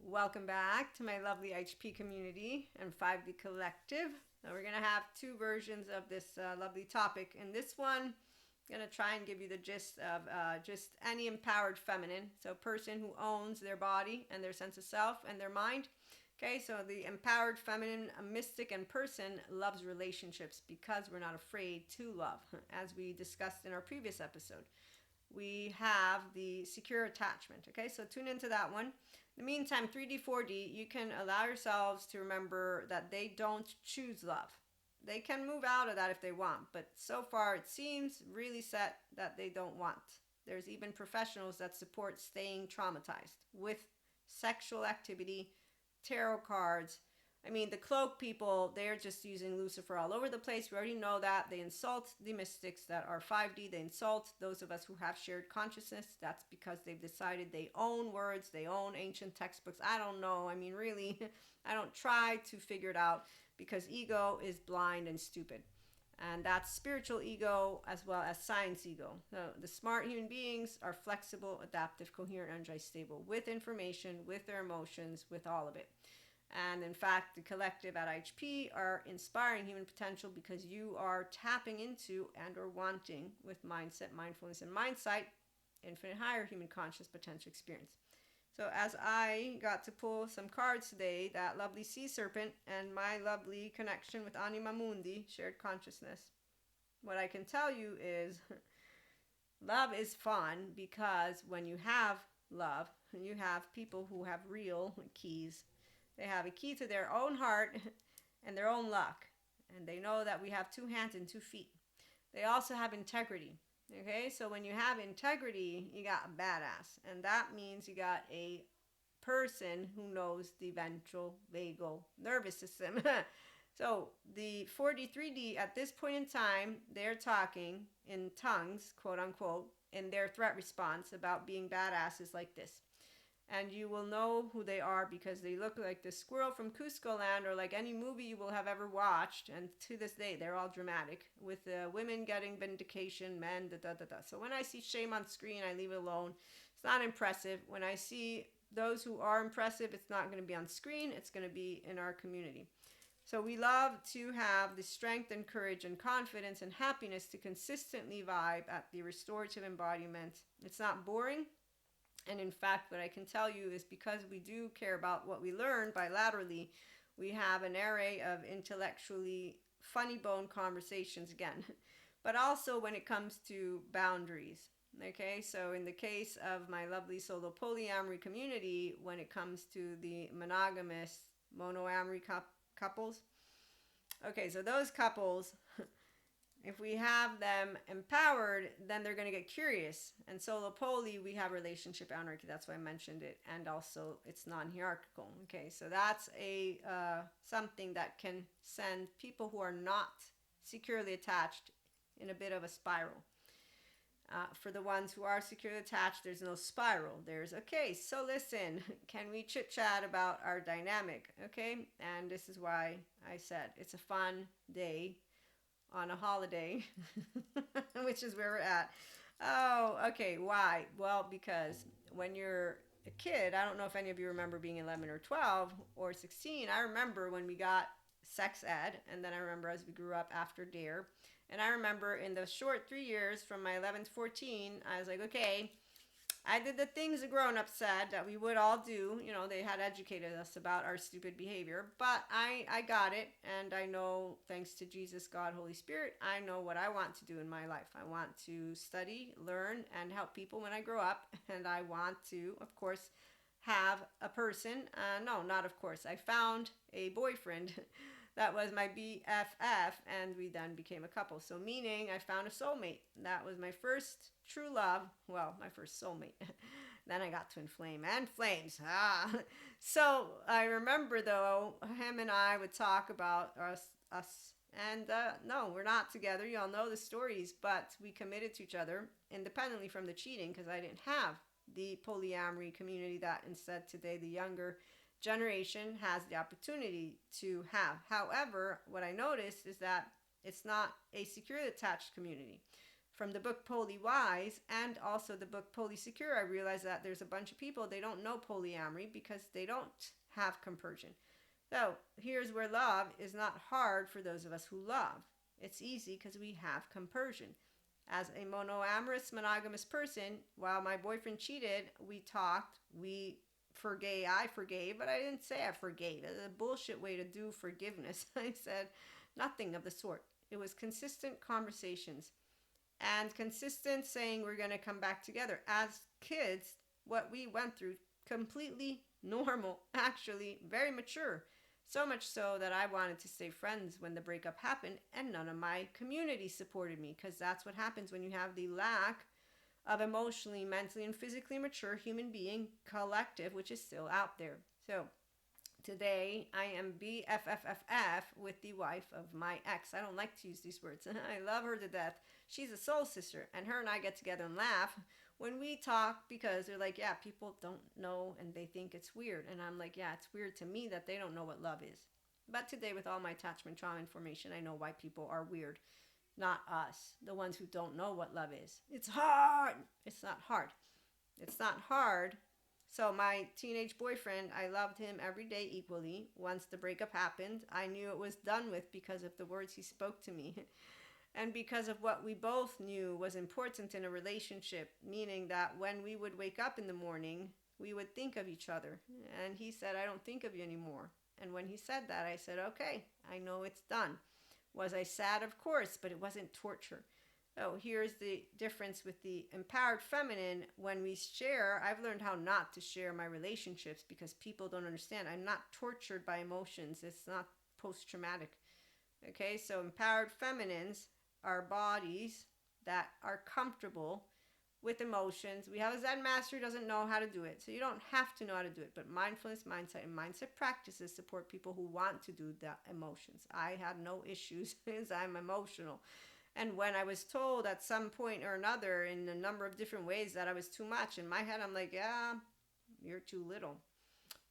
Welcome back to my lovely HP community and 5D collective. Now we're going to have two versions of this lovely topic. In this one, I'm going to try and give you the gist of just any empowered feminine. So, person who owns their body and their sense of self and their mind. Okay, so the empowered feminine, a mystic and person loves relationships because we're not afraid to love, as we discussed in our previous episode. We have the secure attachment. Okay, so tune into that one. In the meantime, 3D, 4D, you can allow yourselves to remember that they don't choose love. They can move out of that if they want, but so far it seems really set that they don't want. There's even professionals that support staying traumatized with sexual activity, tarot cards. I mean, the cloak people, they're just using Lucifer all over the place. We already know that. They insult the mystics that are 5D. They insult those of us who have shared consciousness. That's because they've decided they own words. They own ancient textbooks. I don't know. I mean, really, I don't try to figure it out because ego is blind and stupid. And that's spiritual ego as well as science ego. So the smart human beings are flexible, adaptive, coherent, energized, stable with information, with their emotions, with all of it. And in fact, the collective at IHP are inspiring human potential because you are tapping into and or wanting with mindset, mindfulness, and mindsight, infinite higher human conscious potential experience. So as I got to pull some cards today, that lovely sea serpent and my lovely connection with Anima Mundi, shared consciousness, what I can tell you is love is fun because when you have love, you have people who have real keys. They have a key to their own heart and their own luck. And they know that we have two hands and 2 feet. They also have integrity. Okay, so when you have integrity, you got a badass. And that means you got a person who knows the ventral vagal nervous system. So the 4D, 3D, at this point in time, they're talking in tongues, quote unquote, in their threat response about being badasses like this. And you will know who they are because they look like the squirrel from Cusco Land or like any movie you will have ever watched. And to this day, they're all dramatic with women getting vindication, men, da da da da. So when I see shame on screen, I leave it alone. It's not impressive. When I see those who are impressive, it's not going to be on screen. It's going to be in our community. So we love to have the strength and courage and confidence and happiness to consistently vibe at the restorative embodiment. It's not boring. And in fact, what I can tell you is because we do care about what we learn bilaterally, we have an array of intellectually funny bone conversations again. But also when it comes to boundaries. Okay, so in the case of my lovely solo polyamory community, when it comes to the monogamous monoamory couples, okay, so those couples, if we have them empowered, then they're going to get curious. And solo poly, we have relationship anarchy. That's why I mentioned it. And also, it's non-hierarchical. Okay, so that's a something that can send people who are not securely attached in a bit of a spiral. For the ones who are securely attached, there's no spiral. There's, okay, so listen, can we chit chat about our dynamic? Okay, and this is why I said it's a fun day on a holiday, which is where we're at. Oh, okay. Why? Well, because when you're a kid, I don't know if any of you remember being 11 or 12 or 16. I remember when we got sex ed, and then I remember as we grew up after DARE. And I remember in the short 3 years from my 11 to 14, I was like, okay, I did the things a grown-up said that we would all do. You know, they had educated us about our stupid behavior. But I got it, and I know, thanks to Jesus, God, Holy Spirit, I know what I want to do in my life. I want to study, learn, and help people when I grow up. And I want to, of course, have a person. No, not of course. I found a boyfriend that was my BFF, and we then became a couple. So meaning I found a soulmate. That was my first true love. Well, my first soulmate. Then I got twin flame and flames. So I remember though, him and I would talk about us. And no, we're not together. You all know the stories, but we committed to each other independently from the cheating because I didn't have the polyamory community that instead today the younger generation has the opportunity to have. However, what I noticed is that it's not a securely attached community. from the book Poly Wise and also the book Poly Secure, I realized that there's a bunch of people, they don't know polyamory because they don't have compersion. So here's where love is not hard for those of us who love. It's easy because we have compersion. As a monoamorous, monogamous person, while my boyfriend cheated, we talked, I forgave, but I didn't say I forgave. It's a bullshit way to do forgiveness. I said nothing of the sort. It was consistent conversations and consistent saying we're going to come back together. As kids, what we went through, completely normal, actually very mature. So much so that I wanted to stay friends when the breakup happened, and none of my community supported me, because that's what happens when you have the lack of emotionally, mentally, and physically mature human being collective, which is still out there. So today I am BFFFF with the wife of my ex. I don't like to use these words. I love her to death. She's a soul sister, and her and I get together and laugh when we talk, because they're like, yeah, people don't know and they think it's weird. And I'm like, yeah, it's weird to me that they don't know what love is. But today, with all my attachment trauma information, I know why people are weird. Not us, the ones who don't know what love is. It's hard. It's not hard. It's not hard. So my teenage boyfriend, I loved him every day equally. Once the breakup happened, I knew it was done with because of the words he spoke to me. And because of what we both knew was important in a relationship, meaning that when we would wake up in the morning, we would think of each other. And he said, I don't think of you anymore. And when he said that, I said, okay, I know it's done. Was I sad? Of course, but it wasn't torture. Oh, here's the difference with the empowered feminine. When we share, I've learned how not to share my relationships because people don't understand. I'm not tortured by emotions. It's not post-traumatic. Okay, so empowered feminines are bodies that are comfortable with emotions. We have a Zen master who doesn't know how to do it, so you don't have to know how to do it. But mindfulness, mindset, and mindset practices support people who want to do the emotions. I had no issues because I'm emotional. And when I was told at some point or another in a number of different ways that I was too much, in my head I'm like, yeah, you're too little.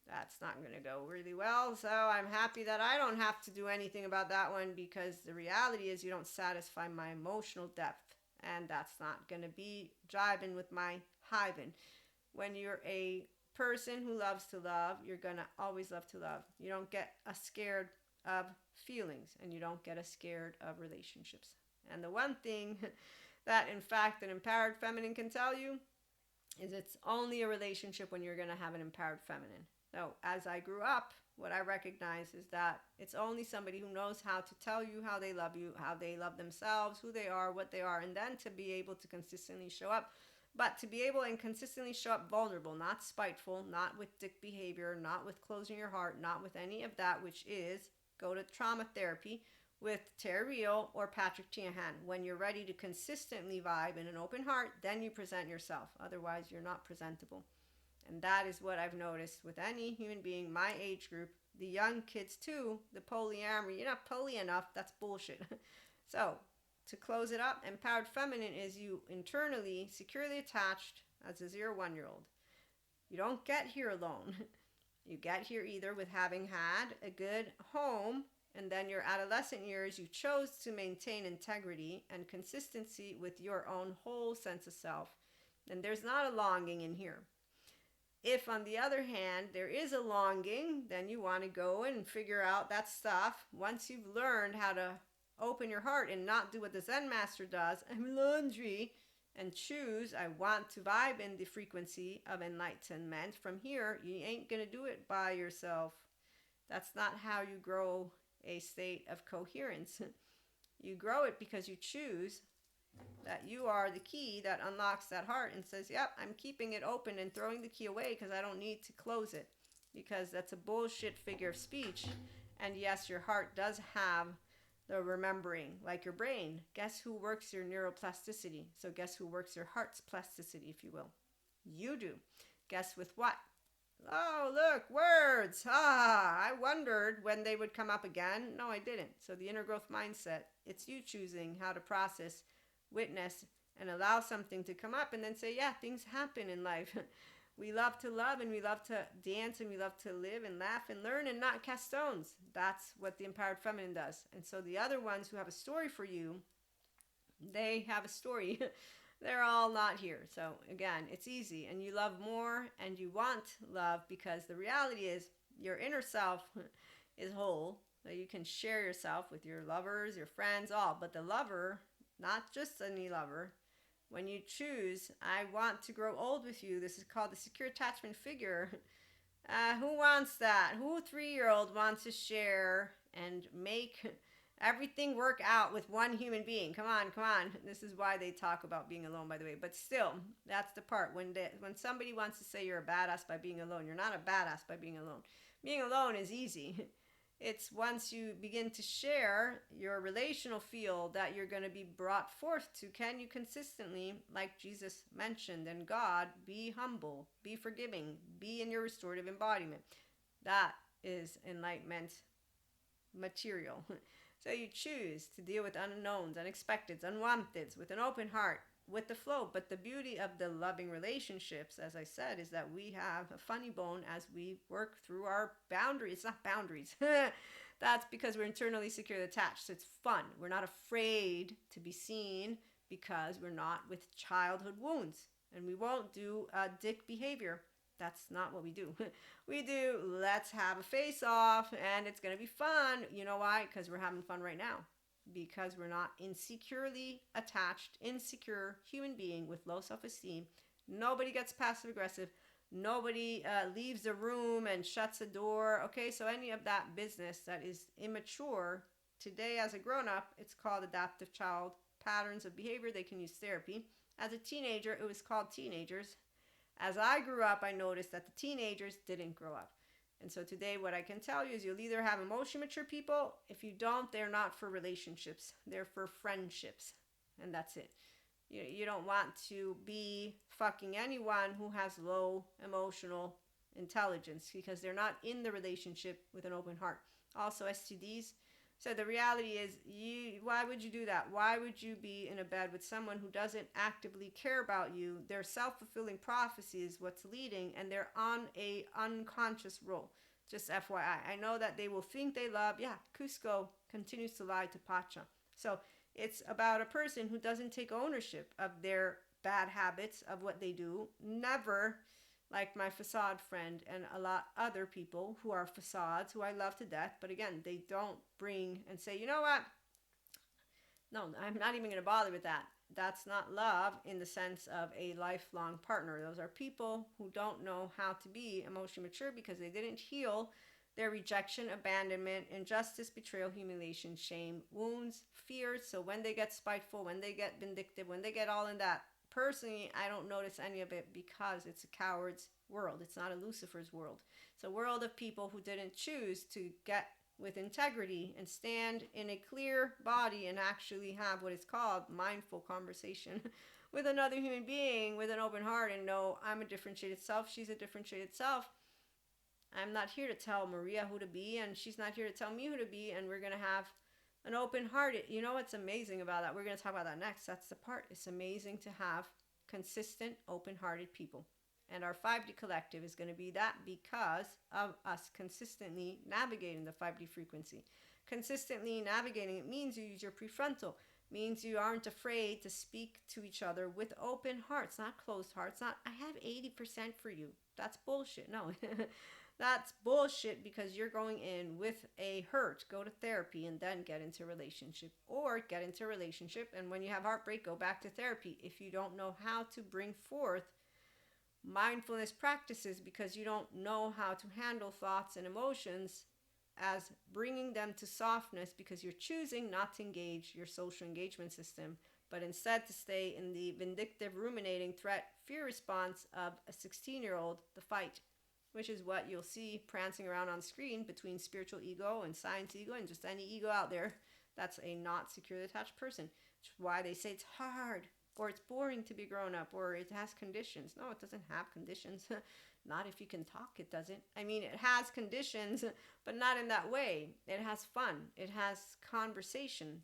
That's not going to go really well. So I'm happy that I don't have to do anything about that one, because the reality is you don't satisfy my emotional depth. And that's not going to be jiving with my hiving. When you're a person who loves to love, you're going to always love to love. You don't get scared of feelings, and you don't get scared of relationships. And the one thing that, in fact, an empowered feminine can tell you is it's only a relationship when you're going to have an empowered feminine. So as I grew up, what I recognize is that it's only somebody who knows how to tell you how they love you, how they love themselves, who they are, what they are, and then to be able to consistently show up. But to be able and consistently show up vulnerable, not spiteful, not with dick behavior, not with closing your heart, not with any of that, which is go to trauma therapy with Terry Real or Patrick Tiahan. When you're ready to consistently vibe in an open heart, then you present yourself. Otherwise, you're not presentable. And that is what I've noticed with any human being, my age group, the young kids too, the polyamory. You're not poly enough, that's bullshit. So, to close it up, empowered feminine is you internally, securely attached as a 0-1-year-old. You don't get here alone. You get here either with having had a good home, and then your adolescent years, you chose to maintain integrity and consistency with your own whole sense of self. And there's not a longing in here. If, on the other hand, there is a longing, then you want to go and figure out that stuff. Once you've learned how to open your heart and not do what the Zen master does, I'm laundry, and choose, I want to vibe in the frequency of enlightenment. From here, you ain't going to do it by yourself. That's not how you grow a state of coherence. You grow it because you choose that you are the key that unlocks that heart and says, yep, I'm keeping it open and throwing the key away because I don't need to close it, because that's a bullshit figure of speech. And yes, your heart does have the remembering, like your brain. Guess who works your neuroplasticity? So guess who works your heart's plasticity, if you will? You do. Guess with what? Oh, look, words. I wondered when they would come up again. No, I didn't. So the inner growth mindset, it's you choosing how to process, witness, and allow something to come up and then say, yeah, things happen in life. We love to love, and we love to dance, and we love to live and laugh and learn and not cast stones. That's what the empowered feminine does. And so the other ones who have a story for you, They have a story. They're all not here. So again, it's easy, and you love more and you want love, because the reality is your inner self is whole. So you can share yourself with your lovers, your friends, all. But the lover, not just any lover, when you choose, I want to grow old with you, this is called the secure attachment figure. Who wants that? Who 3-year-old wants to share and make everything work out with one human being? Come on, come on. This is why they talk about being alone, by the way. But still, that's the part. When somebody wants to say you're a badass by being alone, you're not a badass by being alone. Being alone is easy. It's once you begin to share your relational field that you're going to be brought forth to. Can you consistently, like Jesus mentioned, and God, be humble, be forgiving, be in your restorative embodiment? That is enlightenment material. So you choose to deal with unknowns, unexpecteds, unwanteds with an open heart, with the flow. But the beauty of the loving relationships, as I said, is that we have a funny bone as we work through our boundaries. It's not boundaries. That's because we're internally securely attached. So it's fun. We're not afraid to be seen because we're not with childhood wounds. And we won't do dick behavior. That's not what we do. We do, let's have a face off and it's going to be fun. You know why? Because we're having fun right now. Because we're not insecurely attached, insecure human being with low self-esteem. Nobody gets passive aggressive. Nobody leaves the room and shuts the door. Okay, so any of that business that is immature, today as a grown-up, it's called adaptive child patterns of behavior. They can use therapy. As a teenager, it was called teenagers. As I grew up, I noticed that the teenagers didn't grow up. And so today, what I can tell you is you'll either have emotionally mature people. If you don't, they're not for relationships. They're for friendships. And that's it. You don't want to be fucking anyone who has low emotional intelligence, because they're not in the relationship with an open heart. Also, STDs. So the reality is, why would you do that? Why would you be in a bed with someone who doesn't actively care about you? Their self-fulfilling prophecy is what's leading, and they're on a unconscious role. Just FYI. I know that they will think they love. Yeah, Cusco continues to lie to Pacha. So it's about a person who doesn't take ownership of their bad habits, of what they do. Never, like my facade friend and a lot other people who are facades, who I love to death, but again, they don't bring and say, you know what? No, I'm not even going to bother with that. That's not love in the sense of a lifelong partner. Those are people who don't know how to be emotionally mature because they didn't heal their rejection, abandonment, injustice, betrayal, humiliation, shame, wounds, fears. So when they get spiteful, when they get vindictive, when they get all in that, personally, I don't notice any of it because it's a coward's world. It's not a Lucifer's world. It's a world of people who didn't choose to get with integrity and stand in a clear body and actually have what is called mindful conversation with another human being with an open heart and know I'm a differentiated self, she's a differentiated self. I'm not here to tell Maria who to be, and she's not here to tell me who to be, and we're going to have an open heart. You know what's amazing about that? We're going to talk about that next. That's the part. It's amazing to have consistent, open-hearted people. And our 5D collective is going to be that because of us consistently navigating the 5D frequency. Consistently navigating, it means you use your prefrontal. Means you aren't afraid to speak to each other with open hearts, not closed hearts. Not, I have 80% for you. That's bullshit. No. That's bullshit, because you're going in with a hurt. Go to therapy and then get into a relationship. Or get into a relationship and when you have heartbreak, go back to therapy. If you don't know how to bring forth mindfulness practices because you don't know how to handle thoughts and emotions as bringing them to softness because you're choosing not to engage your social engagement system, but instead to stay in the vindictive, ruminating, threat, fear response of a 16-year-old, the fight, which is what you'll see prancing around on screen between spiritual ego and science ego and just any ego out there that's a not securely attached person. Which is why they say it's hard or it's boring to be grown up or it has conditions. No, it doesn't have conditions. Not if you can talk, it doesn't. I mean, it has conditions, but not in that way. It has fun. It has conversation.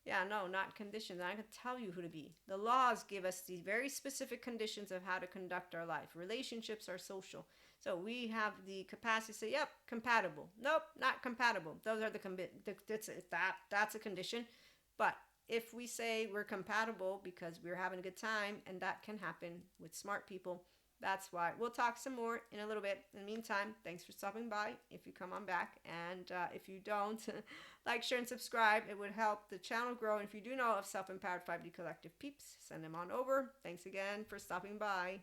Yeah, no, not conditions. I can tell you who to be. The laws give us these very specific conditions of how to conduct our life. Relationships are social. So we have the capacity to say, yep, compatible. Nope, not compatible. Those are that's a condition. But if we say we're compatible because we're having a good time, and that can happen with smart people. That's why. We'll talk some more in a little bit. In the meantime, thanks for stopping by if you come on back. And if you don't, like, share, and subscribe. It would help the channel grow. And if you do know of self-empowered 5D collective peeps, send them on over. Thanks again for stopping by.